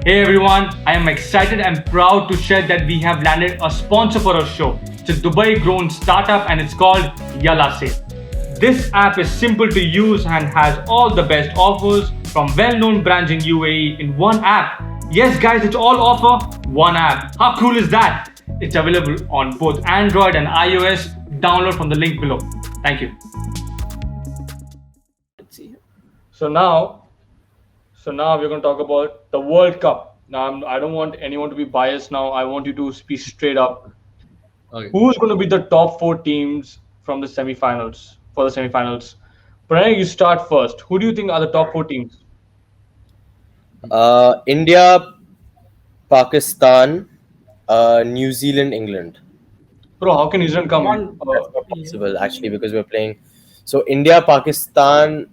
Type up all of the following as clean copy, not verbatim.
Hey everyone, I am excited and proud to share that we have landed a sponsor for our show. It's a Dubai grown startup and it's called Yalla Sale. This app is simple to use and has all the best offers from well known brands in UAE in one app. Yes, guys, it's all offer one app. How cool is that? It's available on both Android and iOS. Download from the link below. Thank you. So now we're going to talk about the World Cup. Now I don't want anyone to be biased. Now I want you to speak straight up. Okay. Who's going to be the top four teams from the semifinals? For the semifinals, Pranay, you start first. Who do you think are the top four teams? India, Pakistan, New Zealand, England. Bro, how can New Zealand come? That's not possible actually because we're playing. So India, Pakistan,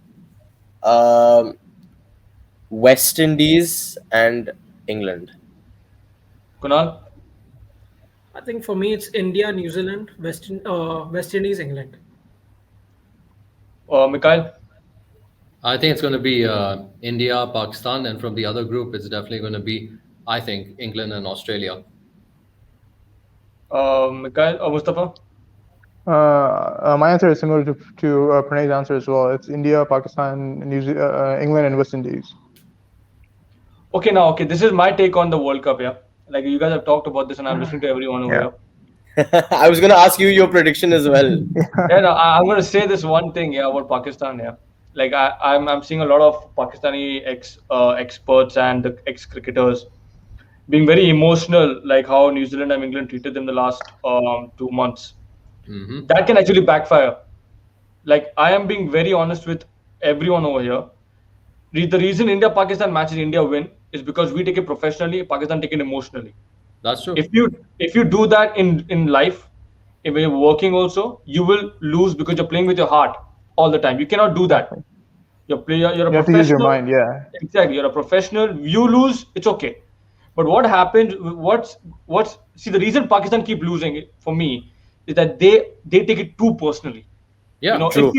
West Indies, and England. Kunal, I think for me it's India, New Zealand, West Indies, England. Mikhail, I think it's going to be India, Pakistan, and from the other group, it's definitely going to be, I think, England and Australia. Mustafa. My answer is similar to Pranay's answer as well. It's India, Pakistan, England, and West Indies. Okay, this is my take on the World Cup. Yeah, like you guys have talked about this, and I'm listening to everyone over here. I was going to ask you your prediction as well. No, I'm going to say this one thing, about Pakistan. Yeah, like I'm seeing a lot of Pakistani experts and the ex-cricketers being very emotional, like how New Zealand and England treated them the last 2 months. Mm-hmm. That can actually backfire. Like I am being very honest with everyone over here. The reason India-Pakistan matches India win is because we take it professionally, Pakistan take it emotionally. That's true. If you do that in life, if you're working also, you will lose because you're playing with your heart all the time. You cannot do that. You're a You professional. have to use your mind, yeah. Exactly. You're a professional. You lose, it's okay. But what happens? See, the reason Pakistan keep losing for me is that they take it too personally. Yeah, True.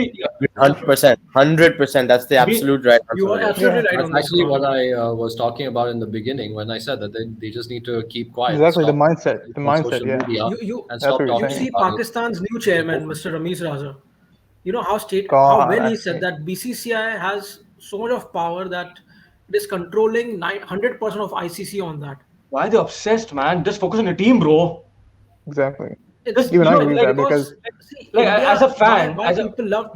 100%. 100%. That's the absolute right answer. You are absolutely right That's on this. actually what I was talking about in the beginning when I said that they just need to keep quiet. Exactly, the stop mindset. The on mindset, social yeah. media You and stop what you're talking you see about it. Pakistan's new chairman, Mr. Ramesh Raza. You know how God, well he I said see. that BCCI has so much of power that it is controlling 100% of ICC on that. Why are they obsessed, man? Just focus on your team, bro. Exactly. It's Even I know, agree with like, that because see, Like India, as a fan, why as a people love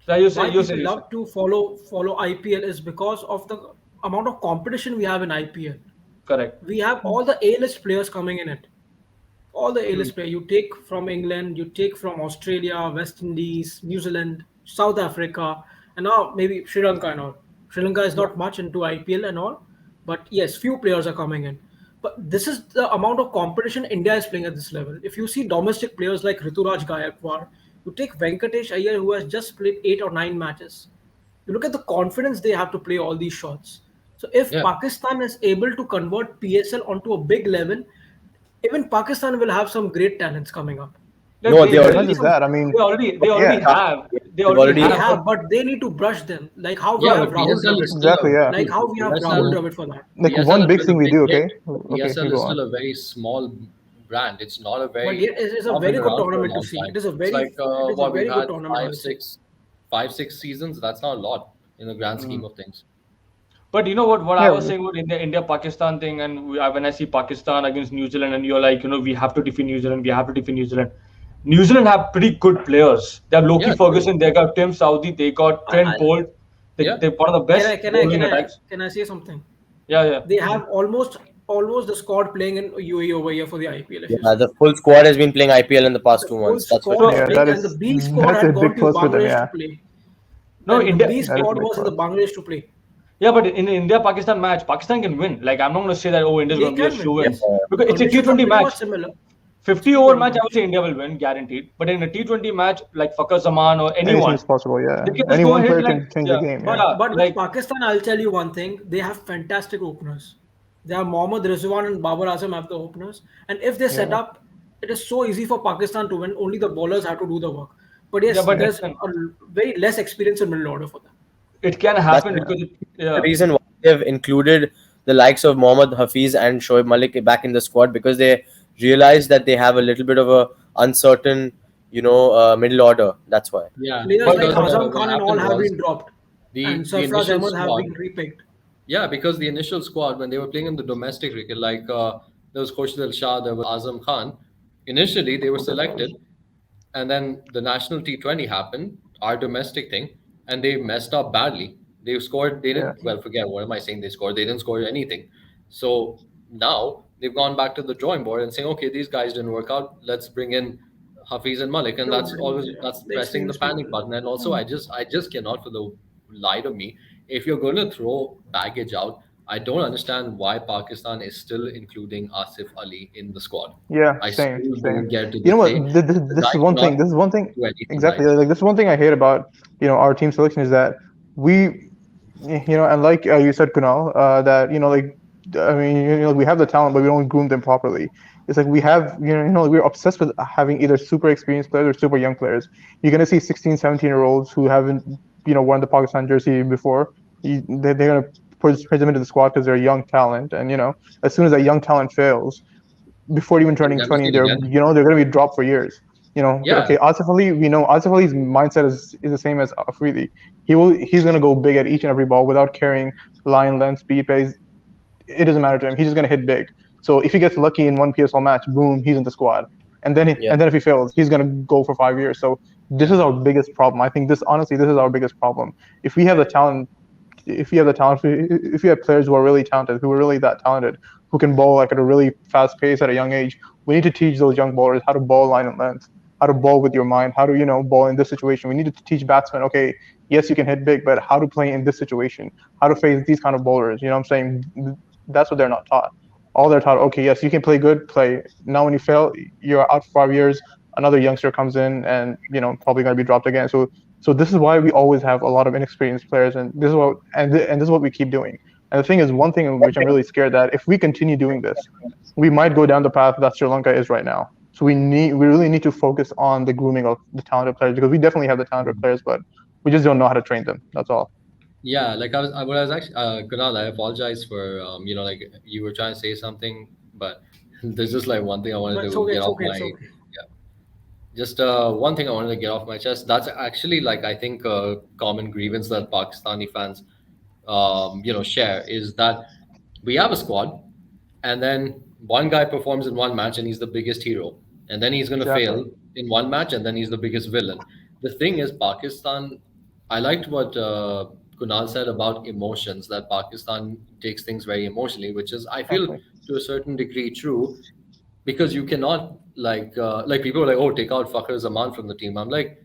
So you why say you people say. love to follow IPL is because of the amount of competition we have in IPL. Correct. We have all the A-list players coming in it. All the Hmm. A-list players you take from England, you take from Australia, West Indies, New Zealand, South Africa, and now maybe Sri Lanka and all. Sri Lanka is not much into IPL and all, but yes, few players are coming in. But this is the amount of competition India is playing at this level. If you see domestic players like Rituraj Gaikwad, you take Venkatesh Iyer who has just played 8 or 9 matches. You look at the confidence they have to play all these shots. So if Yeah. Pakistan is able to convert PSL onto a big level, even Pakistan will have some great talents coming up. Like No, they they not already just that. I mean, they already yeah, have. They They've already already- They have. have, but they need to brush them. Like how we Yeah, have but Rahul PSL Dravid. is still Exactly, yeah. Like how we have PSL Rahul Dravid for that. like PSL one is big still thing a we do, okay? hit. Okay, PSL you is go on. still a very small brand. It's not a very. But yet it is a not very been good around for a tournament to long see. time. It is a It's very like it is a what very we've good had tournament. I would say. five, six seasons. That's not a lot in the grand scheme of things. But you know what? What I Yeah, was saying about India Pakistan thing, and when I see Pakistan against New Zealand, and you're like, we have to defeat New Zealand. We have to defeat New Zealand. New Zealand have pretty good players. They have Loki Yeah, Ferguson. They got Tim Southee. They got Trent I- Bolt. Yeah. They're one of the best bowling attacks. Can I say something? Yeah. They have almost the squad playing in UAE over here for the IPL. If you Yeah, see. the full squad has been playing IPL in the past The 2 full months. That's for squad sure. Yeah, playing, that and the is B squad that's had a gone big to plus for them, Bangladesh yeah. to play. No, And India. the B That is squad big was in the plus. Bangladesh to play. Yeah, but in India Pakistan match, Pakistan can win. Like I'm not going to say that India's They going to be a can win. shoe in Yes. because it's a Conditions T20 are pretty match. much similar. 50 over T20 match, I match. would say India will win, guaranteed. But in a T20 match, like Fakhar Zaman or Anything anyone, is possible, yeah. they can just Any go one ahead player like can change the game, But yeah. but with like Pakistan, I'll tell you one thing: they have fantastic openers. They have Mohammad Rizwan and Babar Azam have the openers, and if they set Yeah. up, it is so easy for Pakistan to win. Only the bowlers have to do the work. But yes, yeah, but there's a very less experience in middle order for them. it can That's happen the because reason why they've included the likes of Mohammad Hafiz and Shoaib Malik back in the squad, because they realize that they have a little bit of a uncertain, middle order. That's why. Yeah, Players like because Azam what Khan and all happened have was been dropped, and the Sarfraz initial Ahmad have squad. been repicked. Yeah, because the initial squad, when they were playing in the domestic cricket, like there was Khurshid Al Shah, there was Azam Khan. Initially, they were selected, and then the national T20 happened, our domestic thing, and they messed up badly. They scored, they Yeah. didn't, well, forget what am I saying? They scored, they didn't score anything. So now they've gone back to the drawing board and saying, okay, these guys didn't work out. Let's bring in Hafiz and Malik, and that's always that's The pressing the experienced panic people. button. And also, I just cannot for the life of me, if you're going to throw baggage out, I don't understand why Pakistan is still including Asif Ali in the squad. Yeah, I same, still same. don't get to You know the what? stage. This, The this guy is one thing. cannot This is one thing. do anything Exactly. right. Like this is one thing I hate about our team selection is that we, and like you said, Kunal, that like I mean, we have the talent, but we don't groom them properly. It's like we have, we're obsessed with having either super experienced players or super young players. You're gonna see 16, 17-year-olds who haven't, worn the Pakistan jersey before. They're gonna put them into the squad because they're young talent, and as soon as that young talent fails, before even turning never 20, see it they're again. they're gonna be dropped for years. Yeah. Okay, Asif Ali, we know Asif Ali's mindset is the same as Afridi. He's gonna go big at each and every ball without caring line length, speed, pace. It doesn't matter to him. He's just gonna hit big. So if he gets lucky in one PSL match, boom, he's in the squad. And then if he fails, he's gonna go for 5 years. So this is our biggest problem. I think this is our biggest problem. If we have the talent, if we have players who are really talented, who are really that talented, who can bowl like at a really fast pace at a young age, we need to teach those young bowlers how to bowl line and length, how to bowl with your mind, how to bowl in this situation. We need to teach batsmen, okay, yes, you can hit big, but how to play in this situation, how to face these kind of bowlers. You know what I'm saying? That's what they're not taught. All they're taught, okay, yes, you can play good, play. Now when you fail, you're out for 5 years. Another youngster comes in and probably going to be dropped again. So this is why we always have a lot of inexperienced players, and this is what we keep doing. And the thing is, one thing in which I'm really scared that if we continue doing this, we might go down the path that Sri Lanka is right now. So we really need to focus on the grooming of the talented players, because we definitely have the talented players, but we just don't know how to train them. That's all. Yeah, like I was actually, Kunal, I apologize for, like you were trying to say something, but there's just like one thing I wanted But it's to okay, get it's off okay, it's my, okay. just one thing I wanted to get off my chest. That's actually like, I think a common grievance that Pakistani fans, share is that we have a squad, and then one guy performs in one match and he's the biggest hero, and then he's going to Exactly. fail in one match and then he's the biggest villain. The thing is, Pakistan, I liked what Kunal said about emotions, that Pakistan takes things very emotionally, which is, I feel, Exactly. to a certain degree true, because you cannot like people are like, oh, take out Fakhar Zaman from the team. I'm like,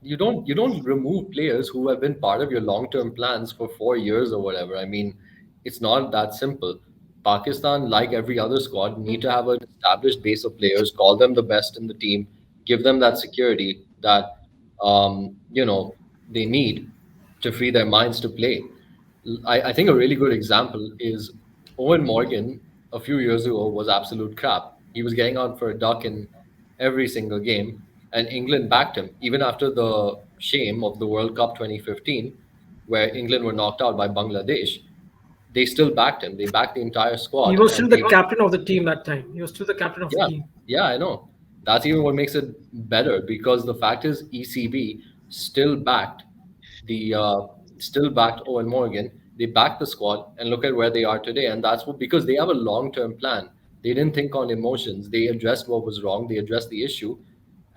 you don't remove players who have been part of your long-term plans for 4 years or whatever. I mean, it's not that simple. Pakistan, like every other squad, need to have an established base of players, call them the best in the team, give them that security that they need to free their minds to play. I think a really good example is Owen Morgan a few years ago was absolute crap. He was getting out for a duck in every single game, and England backed him even after the shame of the World Cup 2015, where England were knocked out by Bangladesh. They still backed him. They backed the entire He squad, was still and the they captain of the team that time. He was still the captain of the yeah, team. yeah, I know. That's even what makes it better, because the fact is ECB still backed Owen Morgan. They backed the squad, and look at where they are today. And that's because they have a long-term plan. They didn't think on emotions. They addressed what was wrong. They addressed the issue,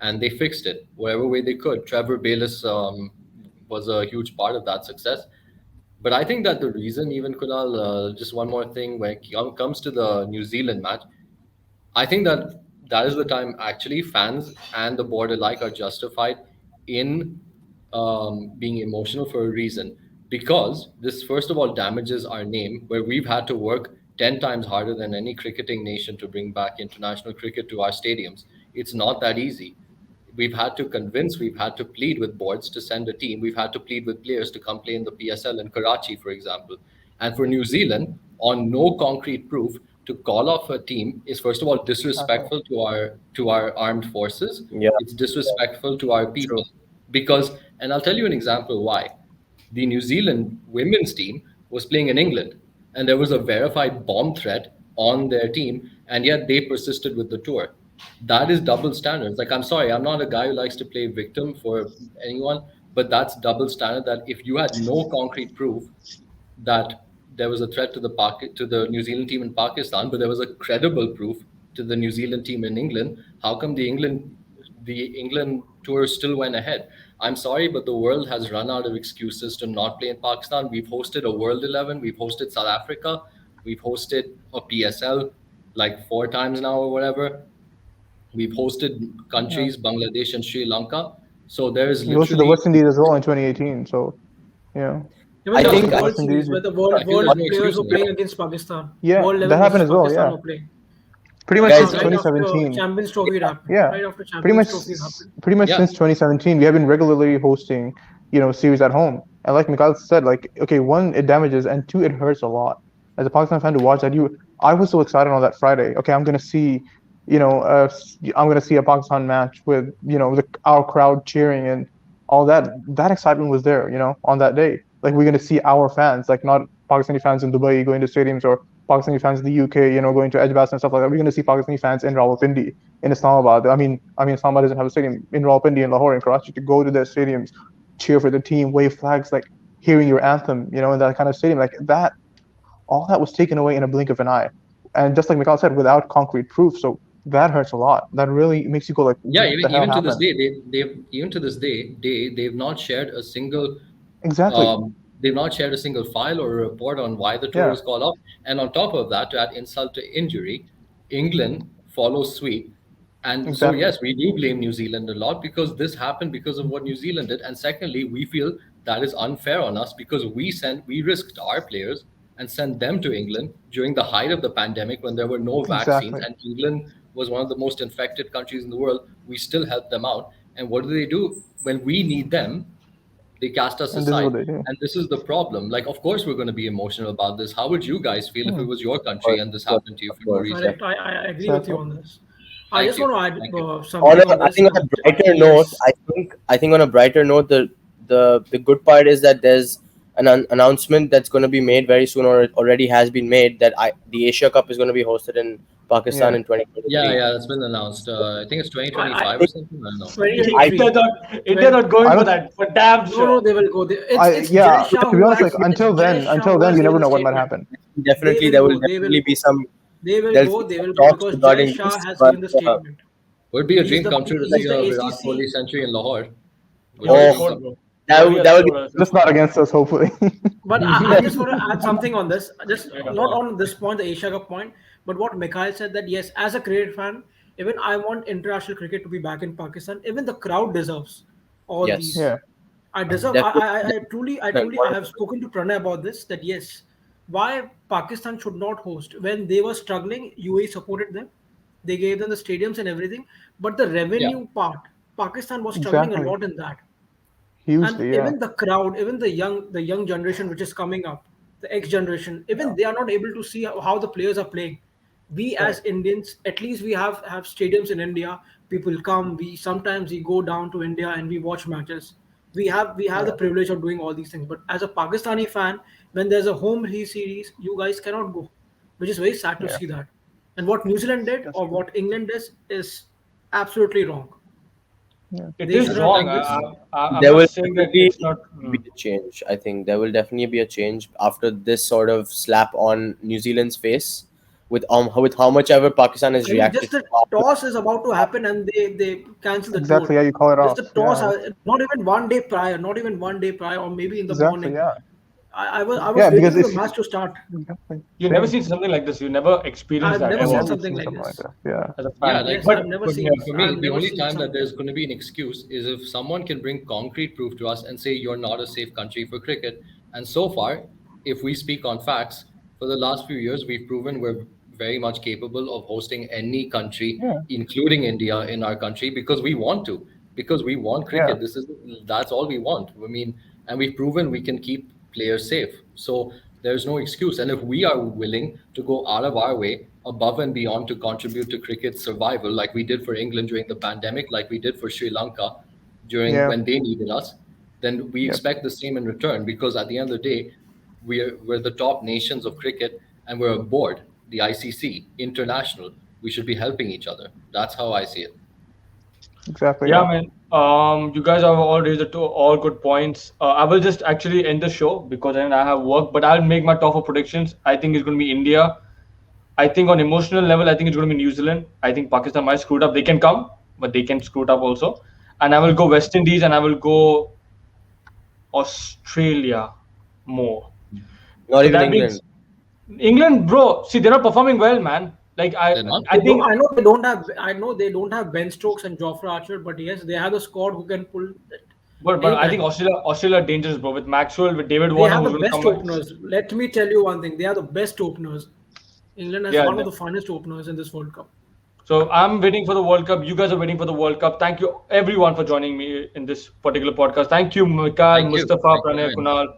and they fixed it whatever way they could. Trevor Bayliss was a huge part of that success. But I think that the reason, even Kunal, just one more thing, when it comes to the New Zealand match, I think that is the time actually fans and the board alike are justified in being emotional for a reason, because this first of all damages our name, where we've had to work 10 times harder than any cricketing nation to bring back international cricket to our stadiums. It's not that easy. We've had to plead with boards to send a team. We've had to plead with players to come play in the PSL in Karachi, for example. And for New Zealand, on no concrete proof, to call off a team is first of all disrespectful to our armed forces. Yeah. It's disrespectful to our people. Because, and I'll tell you an example why. The New Zealand women's team was playing in England. and there was a verified bomb threat on their team, and yet they persisted with the tour. That is double standards. Like, I'm sorry, I'm not a guy who likes to play victim for anyone, but that's double standard. That if you had no concrete proof that there was a threat to the New Zealand team in Pakistan, but there was a credible proof to the New Zealand team in England. How come the England tour still went ahead? I'm sorry, but the world has run out of excuses to not play in Pakistan. We've hosted a World 11, we've hosted South Africa, we've hosted a PSL like 4 times now or whatever. We've hosted countries, Bangladesh and Sri Lanka. So there is He hosted the literally West Indies as well in 2018. So, yeah. Even I the think- World West Indies- Series where the I world think there's no players excuse were in playing that. against Pakistan. Yeah, World that 11 happened versus as well, Pakistan yeah. were playing. Pretty much Guys, since Right 2017. after Champions Trophy happened. Yeah. Right after Pretty much, Champions Trophy happened. pretty much Yeah. since 2017, we have been regularly hosting, series at home. And like Mikhail said, like, okay, one, it damages, and two, it hurts a lot. As a Pakistan fan to watch that, I was so excited on that Friday. Okay, I'm gonna see, I'm gonna see a Pakistan match with, our crowd cheering and all that. That excitement was there, on that day. Like, we're gonna see our fans, like not Pakistani fans in Dubai going to stadiums or Pakistani fans in the UK, going to Edgbaston and stuff like that. We're gonna see Pakistani fans in Rawalpindi, in Islamabad. I mean, Islamabad doesn't have a stadium. In Rawalpindi, in Lahore, in Karachi, to go to their stadiums, cheer for the team, wave flags, like hearing your anthem, in that kind of stadium, like that. All that was taken away in a blink of an eye, and just like Mikhail said, without concrete proof. So that hurts a lot. That really makes you go like, Yeah, what the hell even to this happened? day, even to this day, they've not shared a single Exactly. they've not shared a single file or a report on why the tour Yeah. was called off. And on top of that, to add insult to injury, England follows suit. And Exactly. so yes, we do blame New Zealand a lot because this happened because of what New Zealand did. And secondly, we feel that is unfair on us because we risked our players and sent them to England during the height of the pandemic when there were no vaccines, Exactly. and England was one of the most infected countries in the world. We still helped them out. And what do? When we need them, they cast us And this is aside. what they do. And this is the problem. Like, of course, we're going to be emotional about this. How would you guys feel if it was your country and this happened to you for no reason? Correct. I agree with you on this. I Thank just you. want to Thank add you. something on I this. think on a brighter note, I think on a brighter note, the good part is that there's an announcement that's going to be made very soon, or it already has been made, that the Asia Cup is going to be hosted in Pakistan Yeah. in 2023. Yeah, it's been announced. I think it's 2025 or something. I don't know. 2023. India not going I for don't- that, for damn No, sure. they will go there. It's Yeah, Jay Shah to be who honest, has- like until it's Jay then, Shah until who then, has you never given know the what might statement. happen. Definitely, They there will will go, they definitely will- be some. They will There's go. They will talks go because regarding Jay Shah this, has but, given the statement. Would be a He's dream the- come true to he's see the a Virat ACC. Kohli century in Lahore. Oh, that would be Just not against us, hopefully. But I just want to add something on this. Just not on this point, the Asia Cup point, but what Mikhail said, that yes, as a cricket fan, even I want international cricket to be back in Pakistan. Even the crowd deserves all Yes. these. Yeah. I deserve. I truly, I have spoken to Pranay about this. That yes, why Pakistan should not host when they were struggling. UAE supported them. They gave them the stadiums and everything. But the revenue part, Pakistan was struggling Exactly. a lot in that. Hugely, And yeah. even the crowd, even the young generation which is coming up, the X generation, even they are not able to see how the players are playing. We as Indians, at least we have stadiums in India. People come. We sometimes we go down to India and we watch matches. We have the privilege of doing all these things. But as a Pakistani fan, when there's a home series, you guys cannot go, which is very sad to see that. And what New Zealand did or what England does is absolutely wrong. It They is should wrong. have I'm There not will saying that definitely it's not. be a change. I think there will definitely be a change after this sort of slap on New Zealand's face, with how much ever Pakistan has I mean, reacted. just the after- toss is about to happen and they cancel the Exactly, tour. yeah, you call it Just off. the toss, Yeah. not even 1 day prior, or maybe in the Exactly, morning. yeah. I was Yeah, waiting because for the if- match to start. Exactly. You've never seen something like this. You never experienced I've that never ever. seen Never something seen like something this. Yeah. As a Yeah, fan. like, Yes, but I've never but seen. yeah, For me, I've the never only seen time that something. there's going to be an excuse is if someone can bring concrete proof to us and say you're not a safe country for cricket. And so far, if we speak on facts, for the last few years, we've proven we're very much capable of hosting any country, Yeah. including India, in our country because we want to, because we want cricket. That's all we want. I mean, and we've proven we can keep players safe. So there's no excuse. And if we are willing to go out of our way, above and beyond, to contribute to cricket's survival, like we did for England during the pandemic, like we did for Sri Lanka during Yeah. when they needed us, then we Yep. expect the same in return. Because at the end of the day, we're the top nations of cricket, and we're a board, the ICC, international. We should be helping each other. That's how I see it. Exactly. Yeah, man. You guys have all raised all good points. I will just actually end the show because then I have work, but I'll make my top 4 predictions. I think it's going to be India. I think on emotional level, I think it's going to be New Zealand. I think Pakistan might screw it up. They can come, but they can screw it up also. And I will go West Indies and I will go Australia more. Not even That England. means England, bro. See, they're not performing well, man. Like They're not? I think I know they don't have. I know they don't have Ben Stokes and Jofra Archer, but yes, they have a squad who can pull it. But I think Australia are dangerous, bro. With Maxwell, with David They Warner, have who's the going to best come back. openers. Let me tell you one thing: they are the best openers. England has Yeah, one they- of the finest openers in this World Cup. So I'm waiting for the World Cup. You guys are waiting for the World Cup. Thank you everyone for joining me in this particular podcast. Thank you, Mikhail, Thank you. Mustafa, Thank you, Pranay, man. Kunal.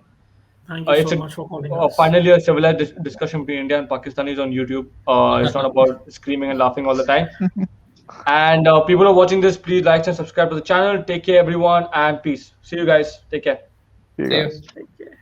Thank you It's so much for calling us. finally a civilized discussion between India and Pakistanis on YouTube. It's not about screaming and laughing all the time. And people who are watching this, please like and subscribe to the channel. Take care, everyone, and peace. See you guys. Take care. See you See you. guys. Take care.